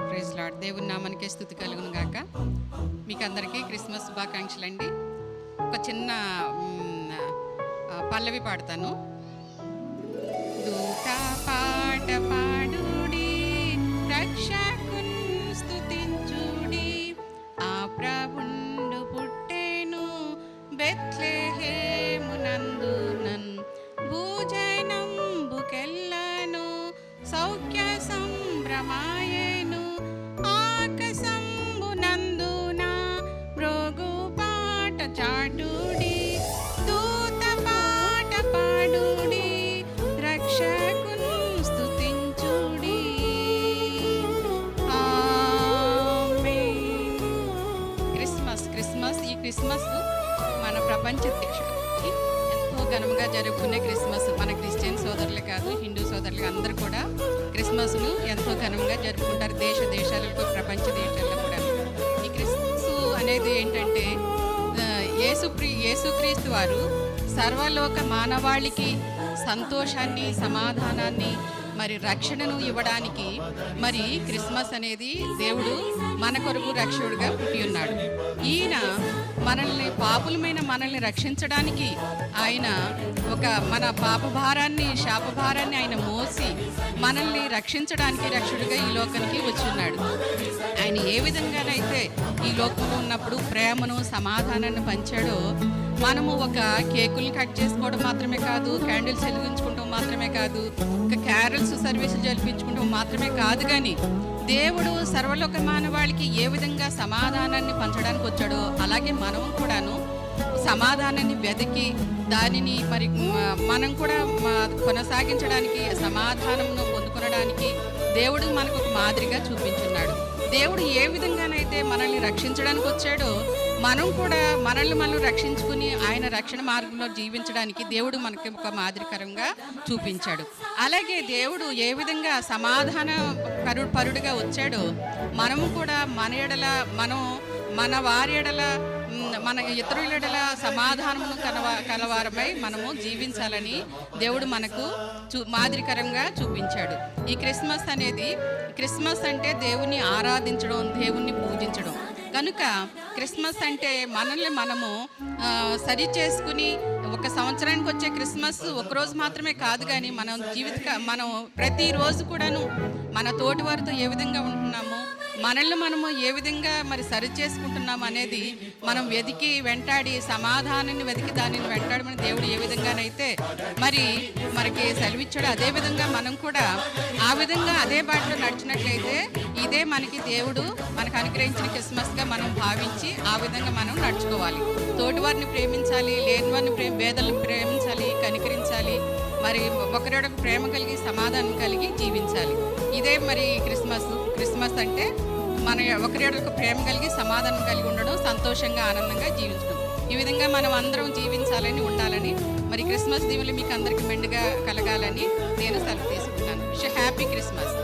Praise lord. దేవుని నామానికే స్తుతి కలుగును గాక. మీకు అందరికీ క్రిస్మస్ శుభాకాంక్షలు అండి. ఒక చిన్న పల్లవి పాడతాను. దూత పాట పాడుడి, రక్షకున్ స్తుతించుడి, ఆ ప్రభుండు పుట్టెను బెత్లెహేమునందునన్, భూజనంబుకెల్లను సౌఖ్య సంభ్రమాయేను, ఆకాశంబునందున మ్రోగు పాట చాటుడి, దూత పాట పాడుడి, రక్షకున్ స్తుతించుడి. ఆమేన్. క్రిస్మస్ ఈ క్రిస్మస్ మన ప్రపంచ దేశానికి ఎంతో ఘనంగా జరుపుకునే క్రిస్మస్. మన క్రిస్టియన్ సోదరులే కాదు, హిందూ సోదరులు అందరూ కూడా క్రిస్మస్ను ఎంతో ఘనంగా జరుపుకుంటారు. దేశాలలో, ప్రపంచ దేశాల్లో కూడా. ఈ క్రిస్మస్ అనేది ఏంటంటే యేసుక్రీస్తు వారు సర్వలోక మానవాళికి సంతోషాన్ని, సమాధానాన్ని, మరి రక్షణను ఇవ్వడానికి మరి క్రిస్మస్ అనేది దేవుడు మన కొరకు రక్షకుడిగా పుట్టి ఉన్నాడు. ఈయన మనల్ని, పాపులమైన మనల్ని రక్షించడానికి ఆయన మన పాపభారాన్ని, శాపభారాన్ని ఆయన మోసి మనల్ని రక్షించడానికి రక్షకుడిగా ఈ లోకానికి వచ్చి ఉన్నాడు. ఆయన ఏ విధంగానైతే ఈ లోకంలో ఉన్నప్పుడు ప్రేమను, సమాధానాన్ని పంచాడో, మనము ఒక కేకులు కట్ చేసుకోవడం మాత్రమే కాదు, క్యాండిల్స్ వెలిగించుకుంటాం మాత్రమే కాదు, ఒక క్యారల్స్ సర్వీసులు జరిపించుకుంటాం మాత్రమే కాదు, కానీ దేవుడు సర్వలోక మానవాళికి ఏ విధంగా సమాధానాన్ని పంచడానికి వచ్చాడో అలాగే మనం కూడాను సమాధానాన్ని వెతికి దానిని మరి మనం కూడా కొనసాగించడానికి, సమాధానమును పొందుకొనడానికి దేవుడు మనకు ఒక మాదిరిగా చూపించున్నాడు. దేవుడు ఏ విధంగానైతే మనల్ని రక్షించడానికి వచ్చాడో మనం కూడా మనల్ని రక్షించుకుని ఆయన రక్షణ మార్గంలో జీవించడానికి దేవుడు మనకి ఒక మాదిరికరంగా చూపించాడు. అలాగే దేవుడు ఏ విధంగా సమాధాన పరుడుగా వచ్చాడో మనము కూడా మన వారి ఎడల, మన ఇతరుల ఎడల సమాధానమును కలవారమై మనము జీవించాలని దేవుడు మనకు మాదిరికరంగా చూపించాడు. ఈ క్రిస్మస్ అంటే దేవుని ఆరాధించడం, దేవుణ్ణి పూజించడం కనుక క్రిస్మస్ అంటే మనల్ని మనము సరి చేసుకుని, ఒక సంవత్సరానికి వచ్చే క్రిస్మస్ ఒకరోజు మాత్రమే కాదు, కానీ మనం ప్రతిరోజు కూడాను మన తోటి వారితో ఏ విధంగా ఉంటున్నామో, మనల్ని మనము ఏ విధంగా మరి సరి చేసుకుంటున్నాము అనేది మనం వెతికి వెంటాడి, సమాధానాన్ని వెతికి దానిని వెంటాడమని దేవుడు ఏ విధంగానైతే మనకి సెలవిచ్చాడో అదేవిధంగా మనం కూడా ఆ విధంగా అదే బాటలో నడిచినట్లయితే ఇదే దేవుడు మనకు అనుగ్రహించిన క్రిస్మస్గా మనం భావించి ఆ విధంగా మనం నడుచుకోవాలి. తోటి వారిని ప్రేమించాలి, లేని వారిని పేదలను ప్రేమించాలి, కనికరించాలి, మరి ఒకరిొకరికి ప్రేమ కలిగి, సమాధానం కలిగి జీవించాలి. ఇదే మరి క్రిస్మస్ అంటే మన ఒకరిొకరికి ప్రేమ కలిగి, సమాధానం కలిగి ఉండడం, సంతోషంగా, ఆనందంగా జీవించడం. ఈ విధంగా మనం అందరం జీవించాలని, ఉండాలని, మరి క్రిస్మస్ దీవులు మీకు అందరికీ మెండుగా కలగాలని నేను సెలవు తీసుకుంటున్నాను. Happy Christmas.